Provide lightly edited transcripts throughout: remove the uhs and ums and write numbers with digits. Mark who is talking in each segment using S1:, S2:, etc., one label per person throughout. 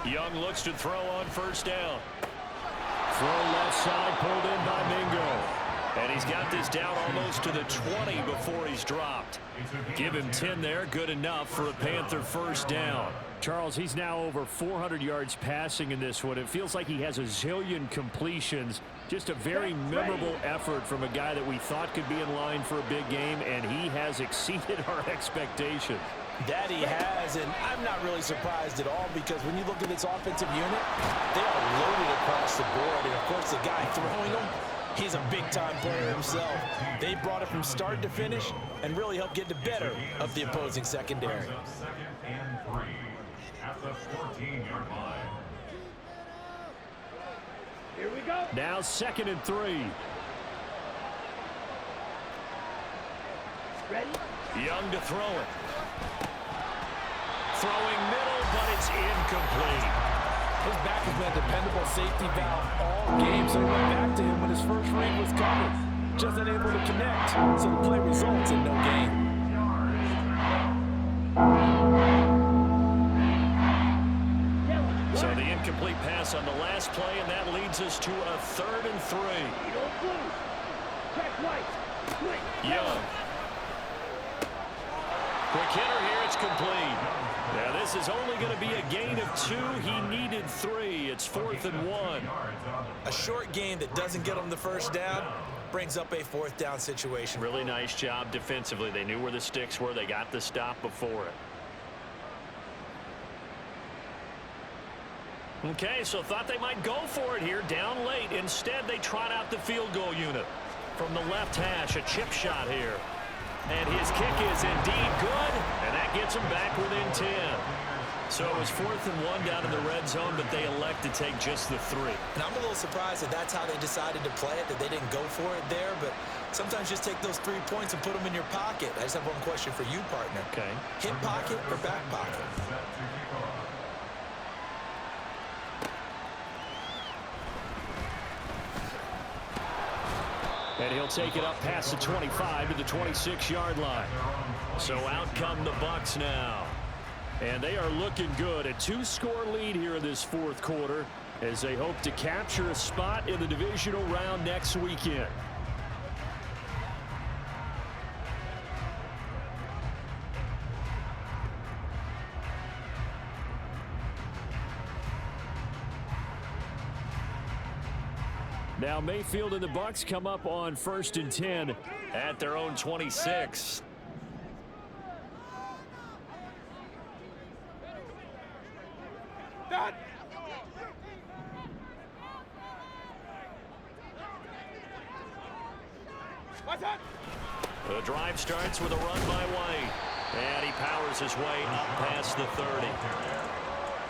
S1: Young looks to throw on first down. Throw left side, pulled in by Mingo. And he's got this down almost to the 20 before he's dropped. Give him 10 there, good enough for a Panther first down.
S2: Charles, he's now over 400 yards passing in this one. It feels like he has a zillion completions. Just a very memorable effort from a guy that we thought could be in line for a big game, and he has exceeded our expectations.
S3: That he has, and I'm not really surprised at all because when you look at this offensive unit, they are loaded across the board. And, of course, the guy throwing them, he's a big-time player himself. They brought it from start to finish and really helped get the better of the opposing secondary.
S4: Second and 3 at the 14-yard line.
S5: Here we go.
S2: Now 2nd and 3.
S5: Ready?
S1: Young to throw it. Throwing middle, but it's incomplete.
S3: His back has been a dependable safety valve all game, so he went back to him when his first read was covered. Just unable to connect, so the play results in no gain.
S1: So the incomplete pass on the last play, and that leads us to a 3rd and 3.
S5: Check right.
S1: Young. Quick hitter here, it's complete. Now this is only going to be a gain of 2. He needed 3. It's 4th and 1.
S3: A short gain that doesn't get him the first down brings up a 4th down situation.
S1: Really nice job defensively. They knew where the sticks were. They got the stop before it. Okay, so thought they might go for it here, down late. Instead, they trot out the field goal unit. From the left hash, a chip shot here. And his kick is indeed good, and that gets him back within 10. So it was 4th and 1 down in the red zone, but they elect to take just the 3.
S3: And I'm a little surprised that that's how they decided to play it, that they didn't go for it there. But sometimes just take those 3 points and put them in your pocket. I just have one question for you, partner.
S1: Okay.
S3: Hip pocket or back pocket?
S2: And he'll take it up past the 25 to the 26-yard line.
S1: So out come the Bucs now.
S2: And they are looking good. A 2-score lead here in this 4th quarter as they hope to capture a spot in the divisional round next weekend. Now Mayfield and the Bucs come up on 1st and 10
S1: at their own 26.
S5: Done.
S1: The drive starts with a run by White. And he powers his way up past the 30.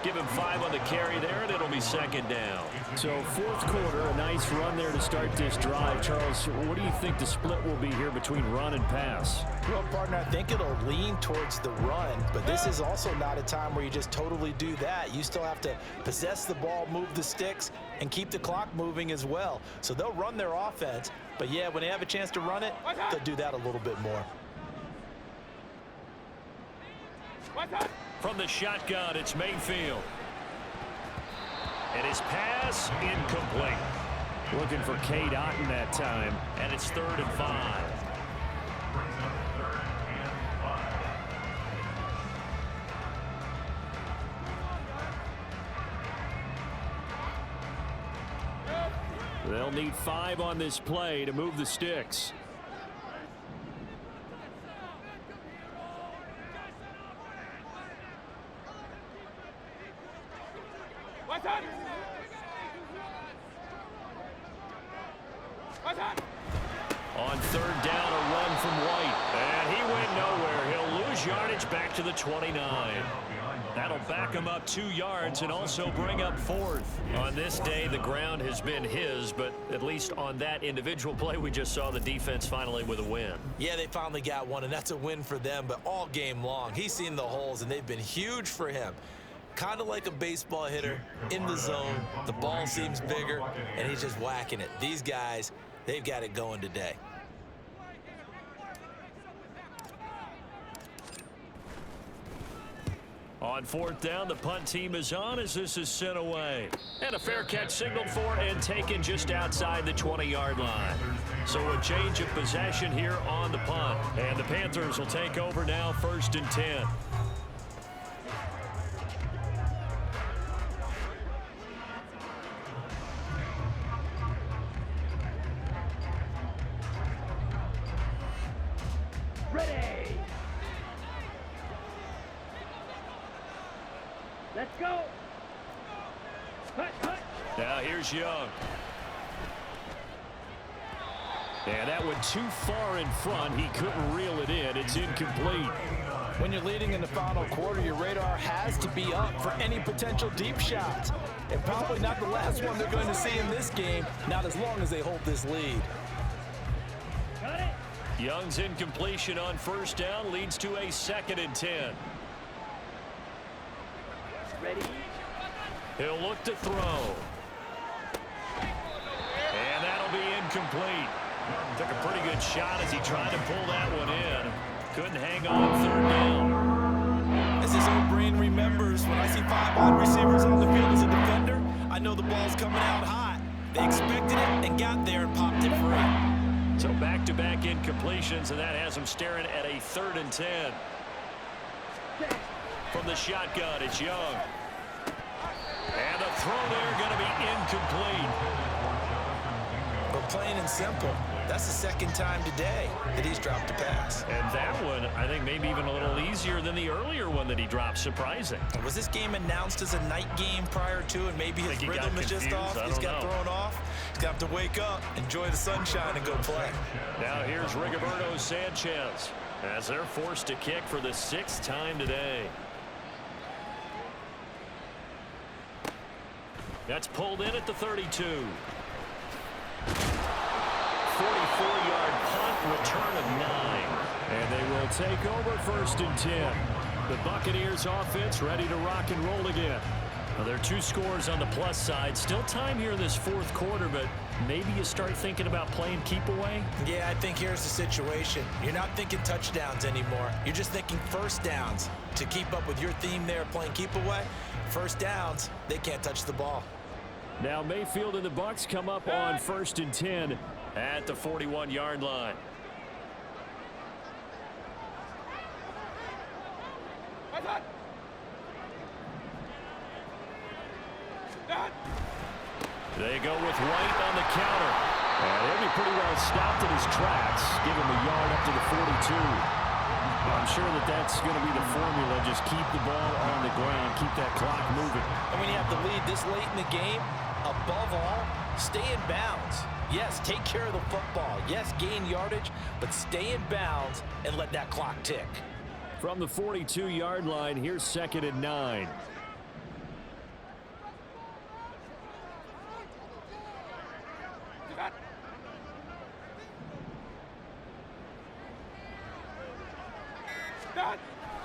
S1: Give him 5 on the carry there, and it'll be 2nd down.
S2: So 4th quarter, a nice run there to start this drive. Charles, what do you think the split will be here between run and pass?
S3: Well, partner, I think it'll lean towards the run, but this is also not a time where you just totally do that. You still have to possess the ball, move the sticks, and keep the clock moving as well. So they'll run their offense, but yeah, when they have a chance to run it, they'll do that a little bit more.
S1: From the shotgun, it's Mayfield. And his pass incomplete.
S2: Looking for Cade Otton that time.
S1: And it's 3rd and 5.
S2: They'll need 5 on this play to move the sticks.
S1: On 3rd down, a run from White. And he went nowhere. He'll lose yardage back to the 29. That'll back him up 2 yards and also bring up 4th. On this day, the ground has been his, but at least on that individual play, we just saw the defense finally with a win.
S3: Yeah, they finally got one, and that's a win for them, but all game long, he's seen the holes, and they've been huge for him. Kind of like a baseball hitter in the zone. The ball seems bigger, and he's just whacking it. These guys, they've got it going today.
S1: On fourth down, the punt team is on as this is sent away. And a fair catch signaled for and taken just outside the 20-yard line. So a change of possession here on the punt. And the Panthers will take over now, 1st and 10.
S5: Ready. Let's go. Cut, cut.
S1: Now here's Young. And that went too far in front. He couldn't reel it in. It's incomplete.
S3: When you're leading in the final quarter, your radar has to be up for any potential deep shots. And probably not the last one they're going to see in this game, not as long as they hold this lead.
S5: Got it.
S1: Young's incompletion on first down leads to a 2nd and 10.
S5: Ready.
S1: He'll look to throw. And that'll be incomplete. Took a pretty good shot as he tried to pull that one in. Couldn't hang on 3rd down.
S3: As his old brain remembers, when I see 5 wide receivers on the field as a defender, I know the ball's coming out hot. They expected it and got there and popped it free.
S1: So back-to-back incompletions, and that has him staring at a 3rd and 10. From the shotgun, it's Young. And the throw there going to be incomplete.
S3: But plain and simple, that's the 2nd time today that he's dropped a pass.
S1: And that one, I think, maybe even a little easier than the earlier one that he dropped. Surprising.
S3: Was this game announced as a night game prior to, and maybe his rhythm is just off? He's got thrown off. He's got to wake up, enjoy the sunshine, and go play.
S1: Now here's Rigoberto Sanchez as they're forced to kick for the 6th time today. That's pulled in at the 32. 44-yard punt, return of 9.
S2: And they will take over 1st and 10. The Buccaneers offense ready to rock and roll again.
S1: Well, there are 2 scores on the plus side. Still time here in this 4th quarter, but maybe you start thinking about playing keep away?
S3: Yeah, I think here's the situation. You're not thinking touchdowns anymore. You're just thinking 1st downs. To keep up with your theme there, playing keep away, 1st downs, they can't touch the ball.
S2: Now Mayfield and the Bucs come up on 1st and 10
S1: at the 41-yard line. They go with White on the counter.
S2: And he'll be pretty well stopped in his tracks. Give him a yard up to the 42. I'm sure that that's going to be the formula. Just keep the ball on the ground. Keep that clock moving.
S3: And when you have the lead this late in the game, above all, stay in bounds. Yes, take care of the football. Yes, gain yardage, but stay in bounds and let that clock tick.
S2: From the 42-yard line, here's 2nd and 9.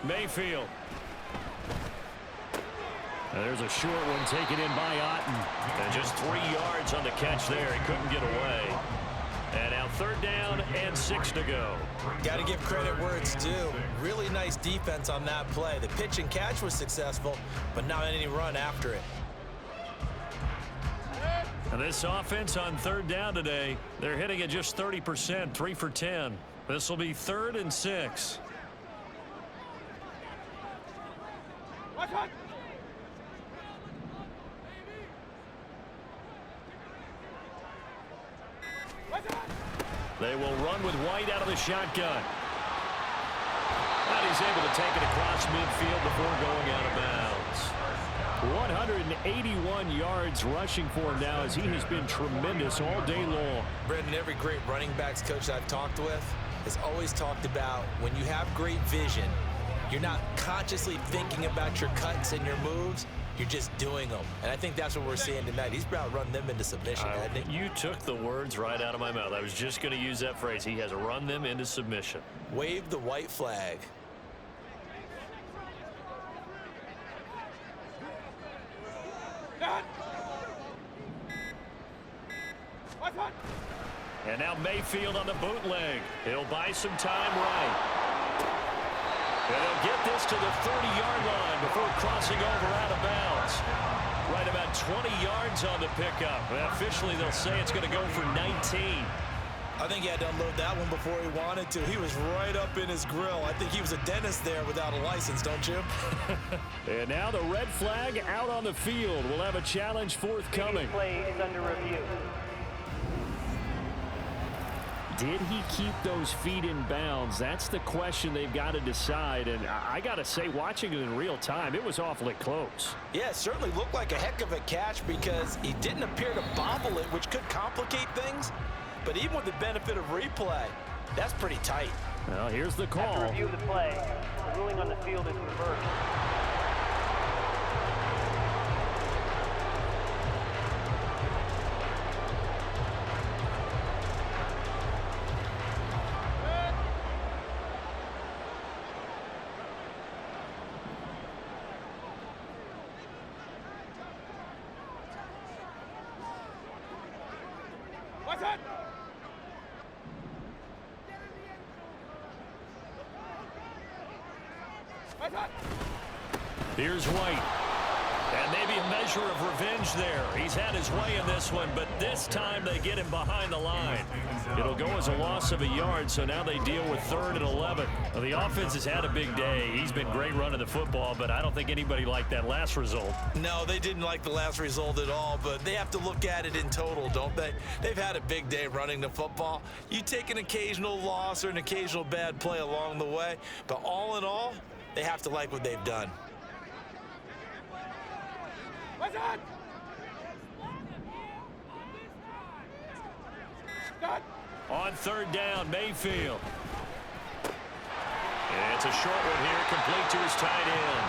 S1: Mayfield.
S2: Now there's a short one taken in by Otten.
S1: And just 3 yards on the catch there. He couldn't get away. And now 3rd down and 6 to go.
S3: Got to give credit where it's due. Really nice defense on that play. The pitch and catch was successful, but not any run after it.
S1: And this offense on 3rd down today, they're hitting at just 30%, 3 for 10. This will be 3rd and 6. They will run with White out of the shotgun. And he's able to take it across midfield before going out of bounds.
S2: 181 yards rushing for him now as he has been tremendous all day long.
S3: Brendan, every great running backs coach I've talked with has always talked about when you have great vision, you're not consciously thinking about your cuts and your moves. You're just doing them. And I think that's what we're seeing tonight. He's about to run them into submission, hasn't he?
S1: You took the words right out of my mouth. I was just going to use that phrase. He has run them into submission.
S3: Wave the white flag.
S1: And now Mayfield on the bootleg. He'll buy some time right. And they'll get this to the 30-yard line before crossing over out of bounds. Right about 20 yards on the pickup. Officially, they'll say it's going to go for 19.
S3: I think he had to unload that one before he wanted to. He was right up in his grill. I think he was a dentist there without a license, don't you?
S2: And now the red flag out on the field. We'll have a challenge forthcoming.
S5: Play is under review.
S2: Did he keep those feet in bounds? That's the question they've got to decide. And I got to say, watching it in real time, it was awfully close.
S3: Yeah, it certainly looked like a heck of a catch because he didn't appear to bobble it, which could complicate things. But even with the benefit of replay, that's pretty tight.
S2: Well, here's the call.
S5: After review of the play, the ruling on the field is reversed.
S3: What's that?
S1: Here's White. And maybe a measure of revenge there. He's had his way in this one, but this time they get him behind the line. It'll go as a loss of a yard, so now they deal with 3rd and 11. Well, the offense has had a big day. He's been great running the football, but I don't think anybody liked that last result.
S3: No, they didn't like the last result at all, but they have to look at it in total, don't they? They've had a big day running the football. You take an occasional loss or an occasional bad play along the way, but all in all, they have to like what they've done. What's that?
S1: On 3rd down, Mayfield. And it's a short one here, complete to his tight end.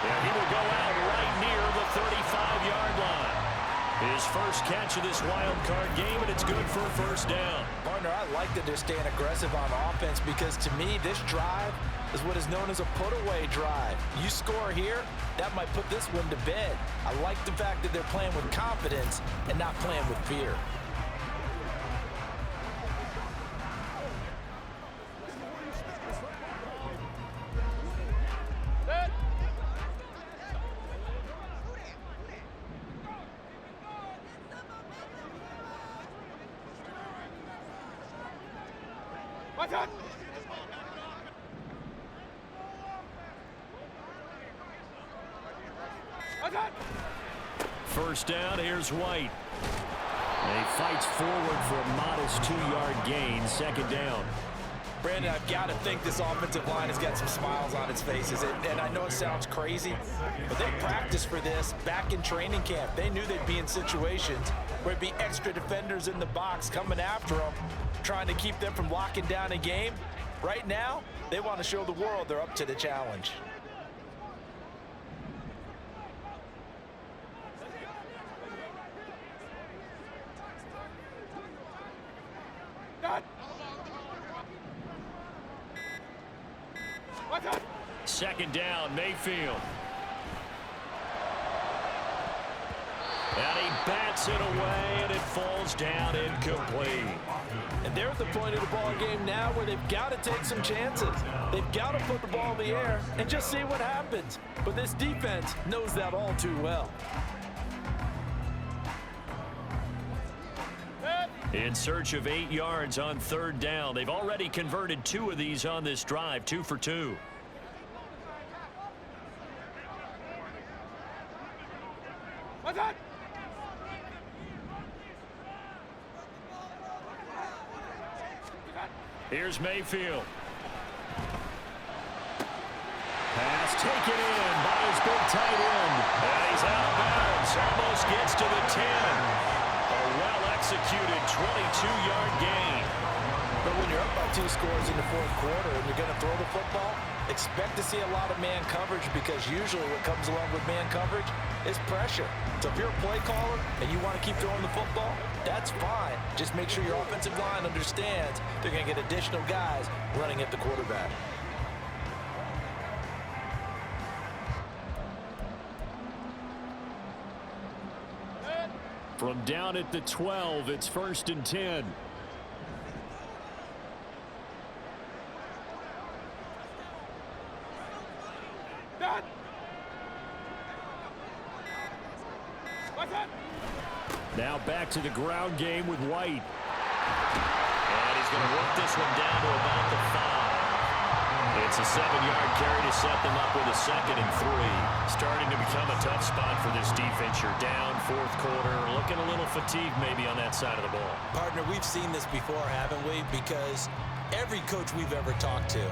S1: And he will go out right near the 35-yard line. His first catch of this wild card game, and it's good for a 1st down.
S3: Partner, I like that they're staying aggressive on offense because to me, this drive is what is known as a put-away drive. You score here, that might put this one to bed. I like the fact that they're playing with confidence and not playing with fear. What's that?
S1: First down, here's White.
S2: And he fights forward for a modest 2-yard gain, 2nd down.
S3: Brandon, I've got to think this offensive line has got some smiles on its faces. And I know it sounds crazy, but they practiced for this back in training camp. They knew they'd be in situations where it'd be extra defenders in the box coming after them, trying to keep them from locking down a game. Right now, they want to show the world they're up to the challenge.
S1: Second down, Mayfield. And he bats it away, and it falls down incomplete.
S3: And they're at the point of the ball game now where they've got to take some chances. They've got to put the ball in the air and just see what happens. But this defense knows that all too well.
S1: In search of 8 yards on 3rd down. They've already converted 2 of these on this drive, 2 for 2.
S3: What's that?
S1: Here's Mayfield. Pass taken in by his big tight end. And he's out of bounds. Almost gets to the 10. A well-executed 22-yard gain.
S3: But when you're up by 2 scores in the 4th quarter and you're going to throw the football, expect to see a lot of man coverage because usually what comes along with man coverage is pressure. So if you're a play caller and you want to keep throwing the football, that's fine. Just make sure your offensive line understands they're going to get additional guys running at the quarterback.
S2: From down at the 12, it's 1st and 10. Now back to the ground game with White.
S1: And he's going to work this one down to about the 5. It's a 7-yard carry to set them up with a 2nd and 3. Starting to become a tough spot for this defense. You're down 4th quarter, looking a little fatigued maybe on that side of the ball.
S3: Partner, we've seen this before, haven't we? Because every coach we've ever talked to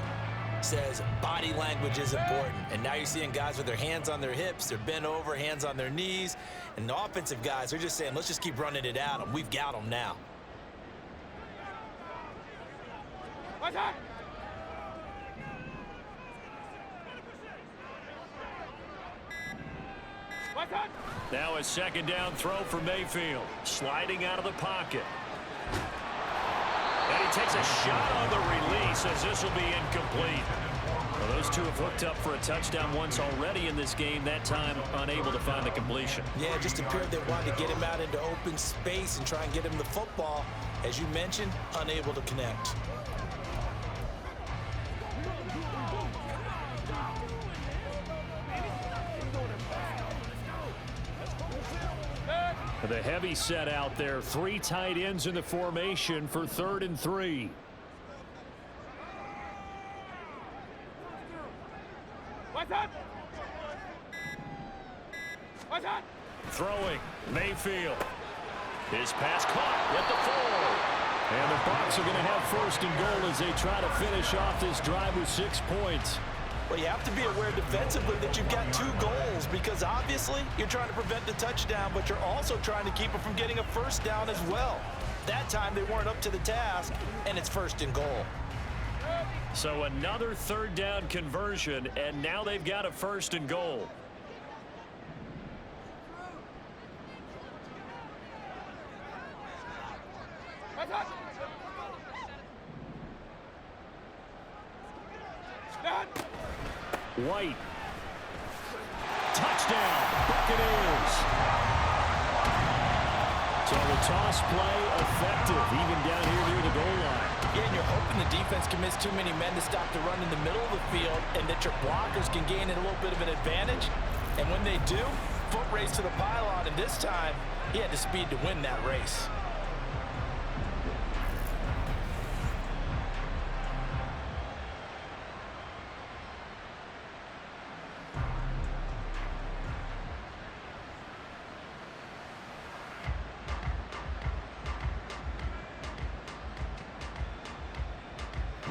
S3: says body language is important. And now you're seeing guys with their hands on their hips, they're bent over, hands on their knees. And the offensive guys are just saying, let's just keep running it at them. We've got them now.
S2: Now a 2nd down throw for Mayfield. Sliding out of the pocket.
S1: And he takes a shot on the release as this will be incomplete.
S2: Well, those two have hooked up for a touchdown once already in this game, that time unable to find the completion.
S3: Yeah, it just appeared they wanted to get him out into open space and try and get him the football. As you mentioned, unable to connect.
S2: The heavy set out there. 3 tight ends in the formation for 3rd and 3. Throwing. Mayfield.
S1: His pass caught at the 4.
S2: And the Bucs are going to have 1st and goal as they try to finish off this drive with 6 points.
S3: Well, you have to be aware defensively that you've got 2 goals because obviously you're trying to prevent the touchdown, but you're also trying to keep them from getting a 1st down as well. That time they weren't up to the task, and it's 1st and goal.
S2: So another 3rd down conversion, and now they've got a 1st and goal. White. Touchdown, Buccaneers. So the toss play effective, even down here near the goal line.
S3: Yeah, and you're hoping the defense can miss too many men to stop the run in the middle of the field and that your blockers can gain a little bit of an advantage. And when they do, foot race to the pylon, and this time, he had the speed to win that race.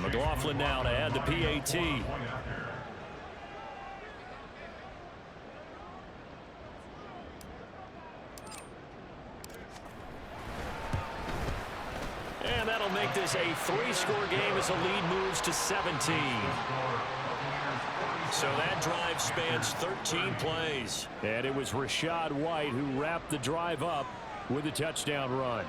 S2: McLaughlin now to add the PAT. And that'll make this a 3-score game as the lead moves to 17. So that drive spans 13 plays. And it was Rachaad White who wrapped the drive up with a touchdown run.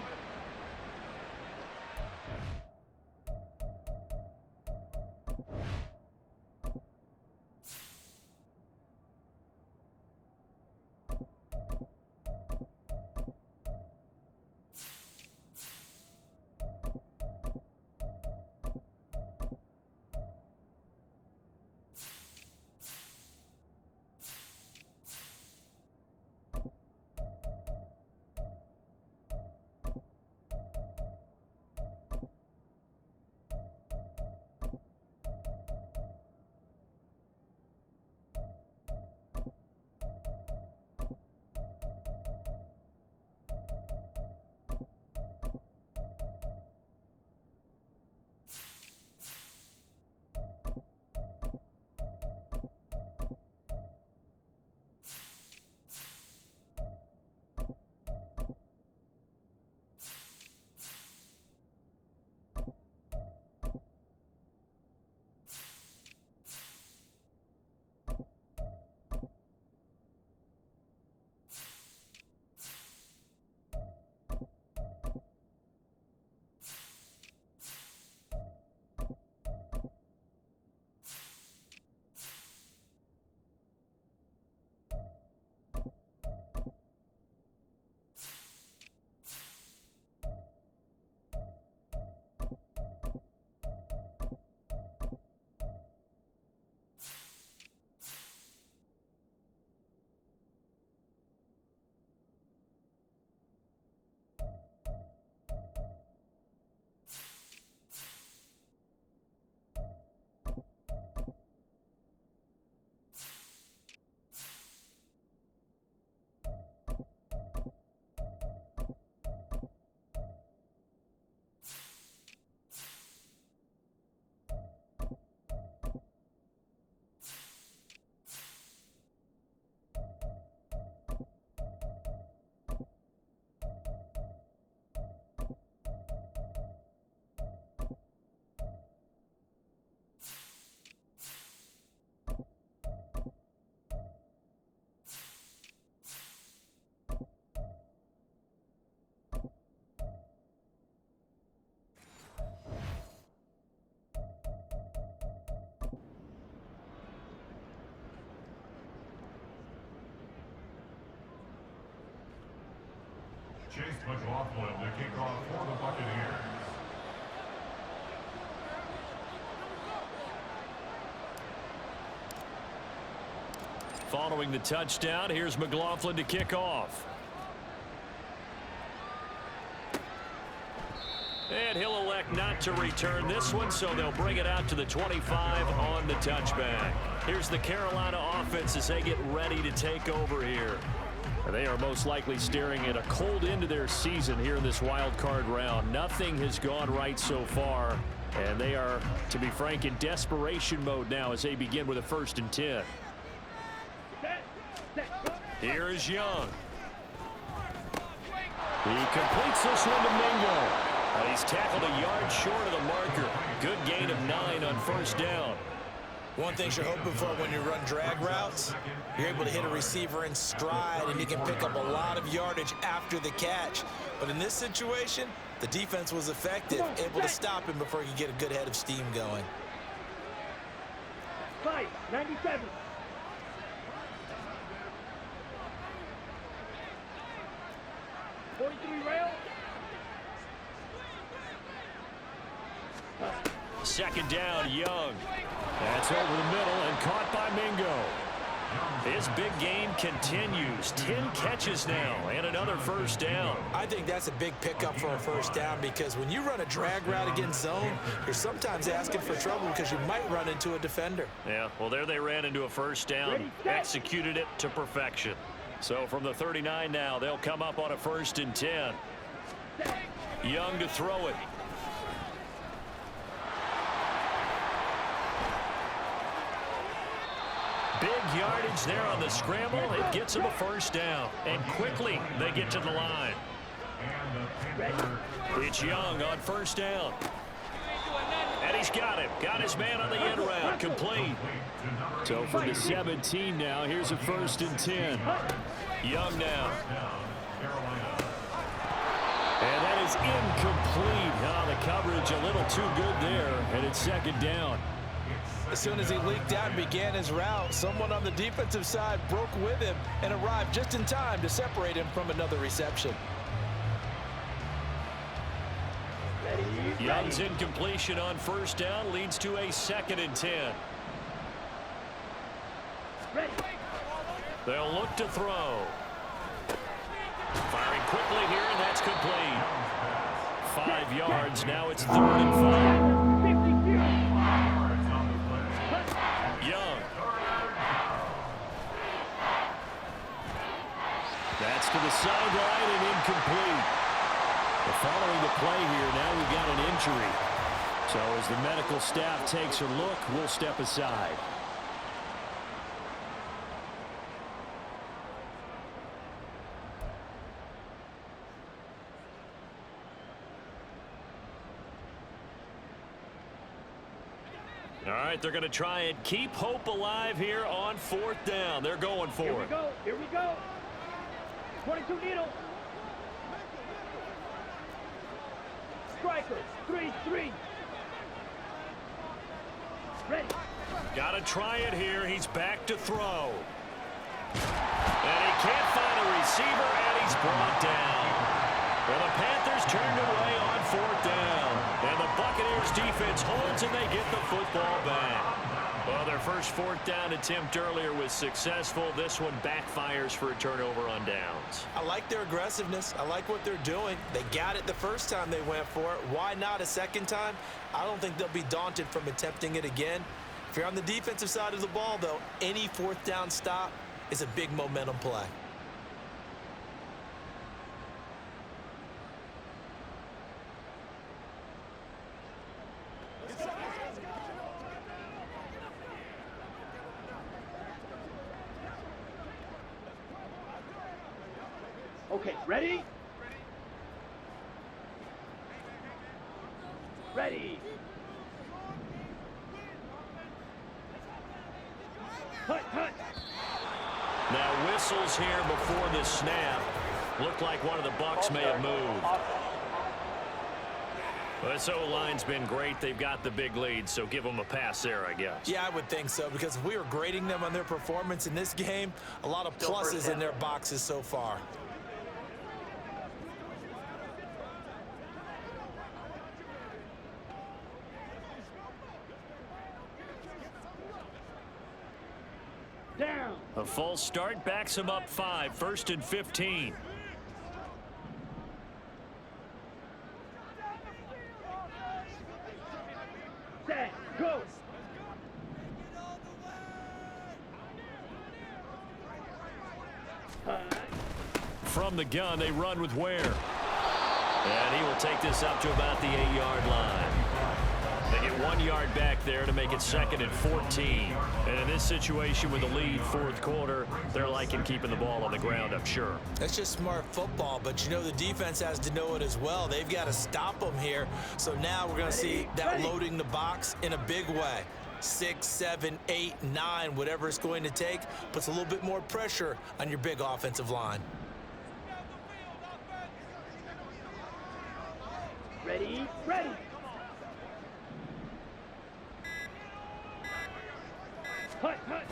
S4: Chase McLaughlin to kick off for the Buccaneers.
S1: Following the touchdown, here's McLaughlin to kick off. And he'll elect not to return this one, so they'll bring it out to the 25 on the touchback. Here's the Carolina offense as they get ready to take over here. They are most likely staring at a cold end to their season here in this wild card round. Nothing has gone right so far, and they are, to be frank, in desperation mode now as they begin with a 1st and 10. Here is Young. He completes this one to Mingo. He's tackled a yard short of the marker. Good gain of 9 on 1st down.
S3: One thing you're hoping for when you run drag routes, you're able to hit a receiver in stride, and you can pick up a lot of yardage after the catch. But in this situation, the defense was effective, able to stop him before he could get a good head of steam going.
S5: 97.
S1: Second down, Young. That's over the middle and caught by Mingo. His big game continues. 10 catches now and another 1st down.
S3: I think that's a big pickup for a 1st down, because when you run a drag route against zone, you're sometimes asking for trouble because you might run into a defender.
S1: Yeah, well, there they ran into a 1st down, executed it to perfection. So from the 39 now, they'll come up on a 1st and 10. Young to throw it. Big yardage there on the scramble. It gets them a 1st down. And quickly they get to the line. It's Young on 1st down. And he's got him. Got his man on the end route. Complete.
S2: So from the 17 now, here's a 1st and 10.
S1: Young now.
S2: And that is incomplete. Oh, the coverage a little too good there. And it's 2nd down.
S3: As soon as he leaked out and began his route, someone on the defensive side broke with him and arrived just in time to separate him from another reception.
S1: Young's incompletion on 1st down leads to a 2nd and 10. They'll look to throw. Firing quickly here, and that's complete. 5 yards. Now it's 3rd and 5. Young.
S2: That's to the sideline and incomplete. Following the play here, now we've got an injury. So as the medical staff takes a look, we'll step aside.
S1: All right, they're going to try and keep hope alive here on 4th down. They're going for it.
S5: Here we go. 22 needle. Striker, 3-3. Ready.
S1: Got to try it here. He's back to throw. And he can't find a receiver, and he's brought down. Well, the Panthers turned away on 4th down. And the Buccaneers defense holds, and they get the football back. Well, their first 4th down attempt earlier was successful. This one backfires for a turnover on downs.
S3: I like their aggressiveness. I like what they're doing. They got it the first time they went for it. Why not a second time? I don't think they'll be daunted from attempting it again. If you're on the defensive side of the ball, though, any 4th down stop is a big momentum play.
S5: Okay, ready? Ready. Hut.
S1: Now whistles here before the snap. Looked like one of the Bucs may have moved. Well, this O-line's been great. They've got the big lead, so give them a pass there, I guess.
S3: Yeah, I would think so, because if we were grading them on their performance in this game, a lot of pluses in their boxes so far.
S1: A false start backs him up 5, 1st and 15.
S5: Set, go.
S1: From the gun, they run with Ware. And he will take this up to about the 8-yard line. They get 1 yard back there to make it 2nd and 14. And in this situation with the lead 4th quarter, they're liking keeping the ball on the ground, I'm sure.
S3: That's just smart football, but you know the defense has to know it as well. They've got to stop them here. So now we're going to see that loading the box in a big way. 6, 7, 8, 9, whatever it's going to take, puts a little bit more pressure on your big offensive line.
S5: Ready, ready. Hut, hut.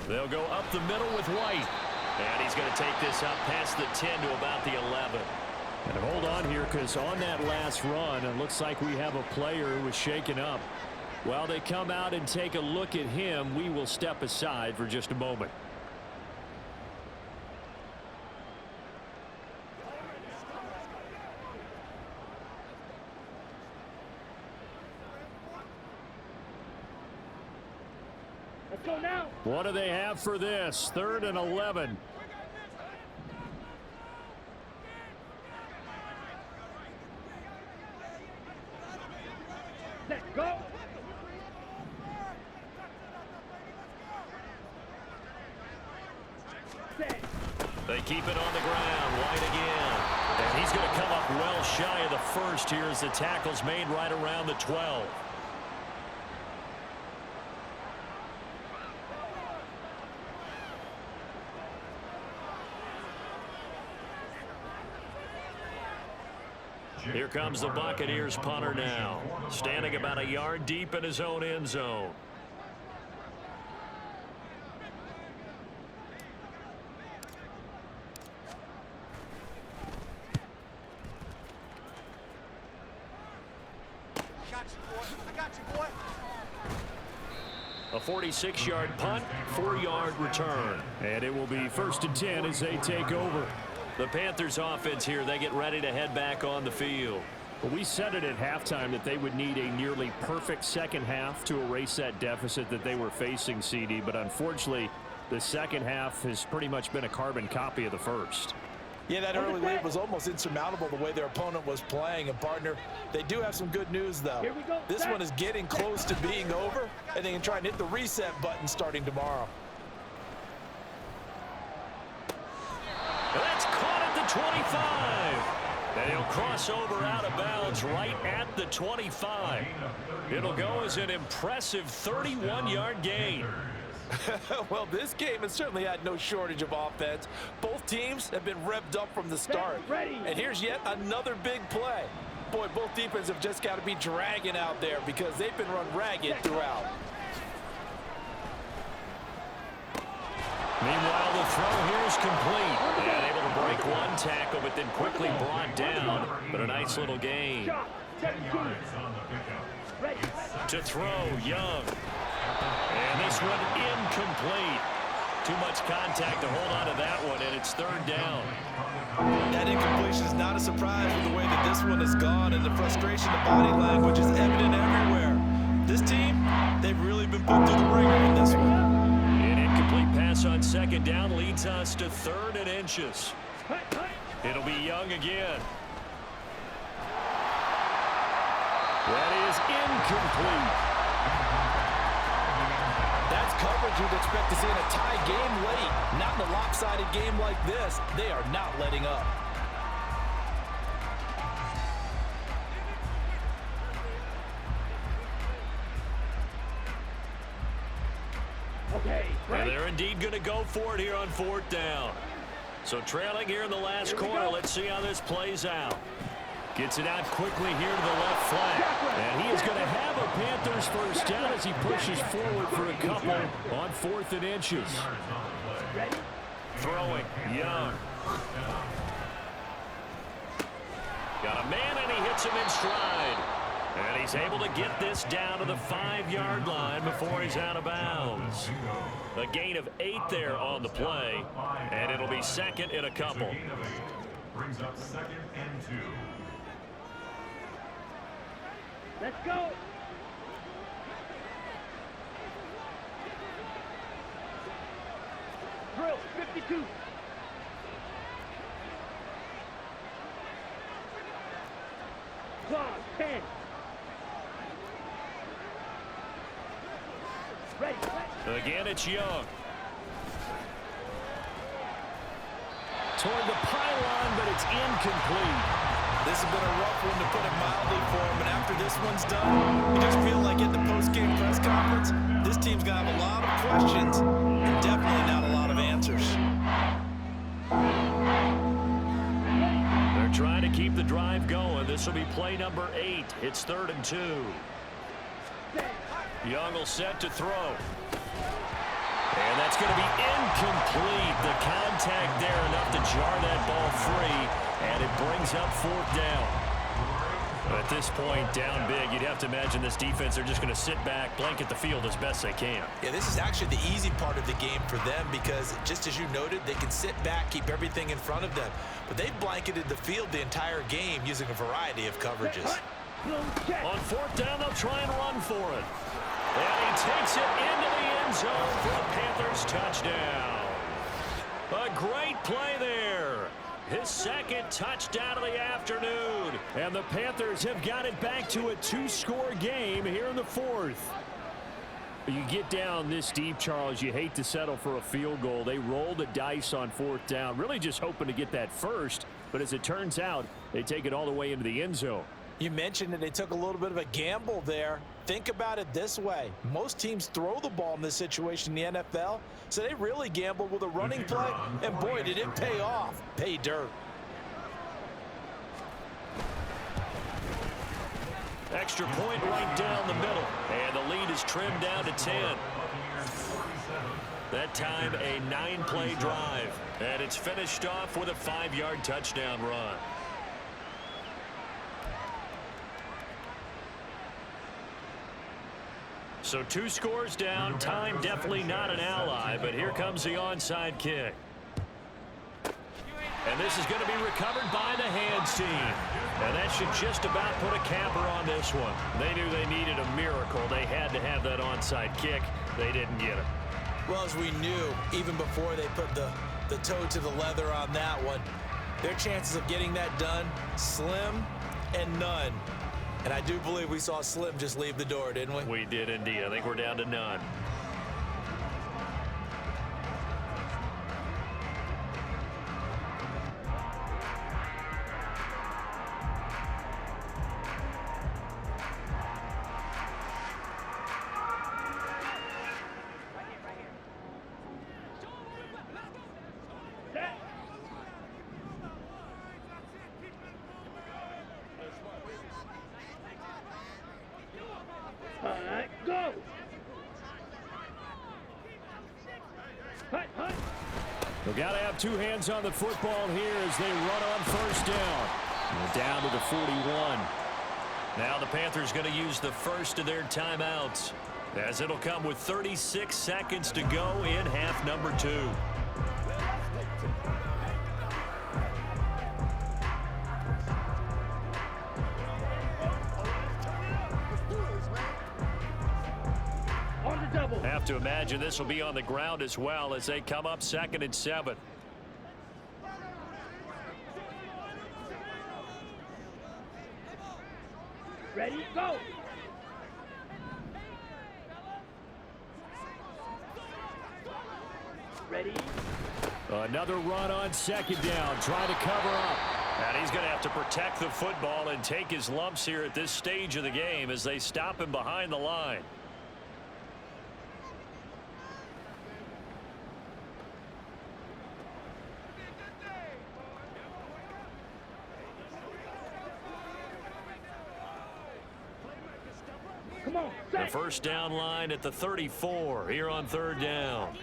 S1: They'll go up the middle with White. And he's going to take this up past the 10 to about the 11.
S2: And hold on here, because on that last run, it looks like we have a player who was shaken up. While they come out and take a look at him, we will step aside for just a moment.
S5: Let's go now.
S2: What do they have for this? 3rd and 11.
S5: Set, go. Set.
S1: They keep it on the ground. White again. And he's going to come up well shy of the 1st here as the tackle's made right around the 12. Here comes the Buccaneers punter now, standing about a yard deep in his own end zone. A 46-yard punt, 4-yard return.
S2: And it will be 1st and 10 as they take over.
S1: The Panthers offense here, they get ready to head back on the field.
S2: Well, we said it at halftime that they would need a nearly perfect second half to erase that deficit that they were facing, CD. But unfortunately, the second half has pretty much been a carbon copy of the first.
S3: Yeah, that early lead was almost insurmountable the way their opponent was playing. And, partner, they do have some good news, though.
S5: Here we go.
S3: This one is getting close to being over, and they can try and hit the reset button starting tomorrow.
S1: That's caught at the 25. And he'll cross over out of bounds right at the 25. It'll go as an impressive 31-yard gain.
S3: Well, this game has certainly had no shortage of offense. Both teams have been revved up from the start. And here's yet another big play. Boy, both defenses have just got to be dragging out there because they've been run ragged throughout.
S1: Meanwhile, the throw here is complete. And able to break one tackle, but then quickly brought down. But a nice little gain. To throw, Young. And this one incomplete. Too much contact to hold on to that one, and it's 3rd down.
S3: That incompletion is not a surprise with the way that this one has gone, and the frustration, the body language is evident everywhere. This team, they've really been put through the ringer in this one.
S1: An incomplete pass on 2nd down leads us to 3rd and inches. It'll be Young again. That is incomplete.
S3: That's coverage you'd expect to see in a tie game late. Not in a lopsided game like this. They are not letting up.
S5: Okay,
S1: And they're indeed going to go for it here on 4th down. So trailing here in the last quarter. Let's see how this plays out. Gets it out quickly here to the left flank. And he is going to have a Panthers first down as he pushes forward for a couple on 4th and inches. Throwing, Young. Got a man, and he hits him in stride. And he's able to get this down to the 5-yard line before he's out of bounds. A gain of 8 there on the play, and it'll be second and a couple.
S4: Brings up 2nd and 2.
S5: Let's go. Drill 52. Clock 10. Ready.
S1: Again, it's Young.
S2: Toward the pylon, but it's incomplete.
S3: This has been a rough one, to put it mildly, for him. And after this one's done, you just feel like at the post-game press conference, this team's going to have a lot of questions and definitely not a lot of answers.
S1: They're trying to keep the drive going. This will be play number 8. It's 3rd and 2. Young will set to throw. And that's going to be incomplete. The contact there enough to jar that ball free, and it brings up 4th down. At this point, down big, you'd have to imagine this defense, they're just going to sit back, blanket the field as best they can.
S3: Yeah, this is actually the easy part of the game for them because, just as you noted, they can sit back, keep everything in front of them. But they've blanketed the field the entire game using a variety of coverages.
S1: On 4th down, they'll try and run for it. And he takes it into the end zone for the Panthers touchdown. A great play there. His 2nd touchdown of the afternoon.
S2: And the Panthers have got it back to a 2-score game here in the 4th. You get down this deep, Charles, you hate to settle for a field goal. They roll the dice on 4th down, really just hoping to get that first. But as it turns out, they take it all the way into the end zone.
S3: You mentioned that they took a little bit of a gamble there. Think about it this way. Most teams throw the ball in this situation in the NFL, so they really gambled with a running play, and boy, did it pay off. Pay dirt.
S1: Extra point right down the middle. And the lead is trimmed down to 10. That time, a 9-play drive. And it's finished off with a 5-yard touchdown run. So 2 scores down. Time definitely not an ally, but here comes the onside kick. And this is going to be recovered by the hands team. And that should just about put a capper on this one. They knew they needed a miracle. They had to have that onside kick. They didn't get it.
S3: Well, as we knew, even before they put the toe to the leather on that one, their chances of getting that done, slim and none. And I do believe we saw Slim just leave the door, didn't we?
S1: We did indeed. I think we're down to none.
S5: Go! Hut, hut.
S2: They've got to have 2 hands on the football here as they run on 1st down. And down to the 41.
S1: Now the Panthers going to use the first of their timeouts, as it'll come with 36 seconds to go in half number 2. Have to imagine this will be on the ground as well as they come up 2nd and 7.
S5: Ready, go! Ready?
S2: Another run on 2nd down, trying to cover up.
S1: And he's going to have to protect the football and take his lumps here at this stage of the game as they stop him behind the line.
S5: Come on,
S1: The
S5: set.
S1: first down line at the 34 here on 3rd down.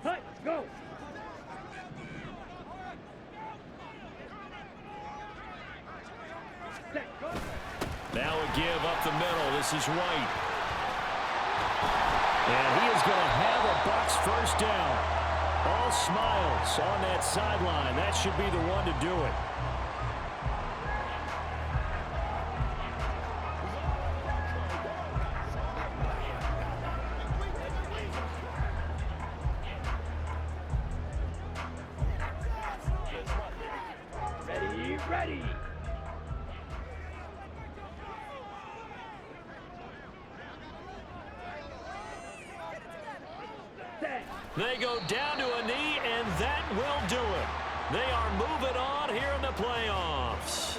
S5: Hut, go!
S1: give up the middle. This is White.
S2: And he is going to have a Bucs first down. All smiles on that sideline. That should be the one to do it.
S5: Ready. Set.
S1: They go down to a knee, and that will do it. They are moving on here in the playoffs.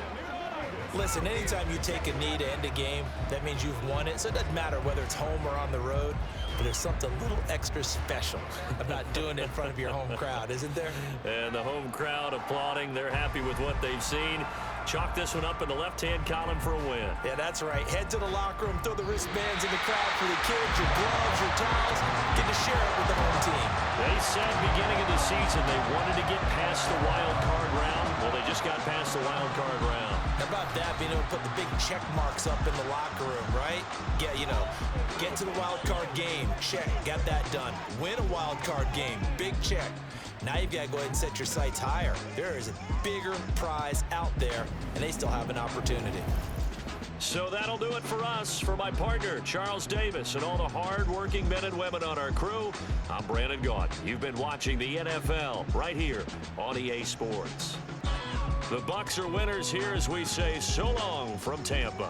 S3: Listen, anytime you take a knee to end a game, that means you've won it. So it doesn't matter whether it's home or on the road, but there's something a little extra special about doing it in front of your home crowd, isn't there?
S1: And the home crowd applauding. They're happy with what they've seen. Chalk this one up in the left-hand column for a win.
S3: Yeah, that's right. Head to the locker room, throw the wristbands in the crowd for the kids, your gloves, your towels. Get to share it with the home team.
S1: They said beginning of the season they wanted to get past the wild card round. Well, they just got past the wild card round.
S3: How about that, being able to put the big check marks up in the locker room, right? Yeah, you know, get to the wild card game. Check, got that done. Win a wild card game. Big check. Now you've got to go ahead and set your sights higher. There is a bigger prize out there, and they still have an opportunity.
S1: So that'll do it for us. For my partner, Charles Davis, and all the hard-working men and women on our crew, I'm Brandon Gaudin. You've been watching the NFL right here on EA Sports. The Bucs are winners here as we say so long from Tampa.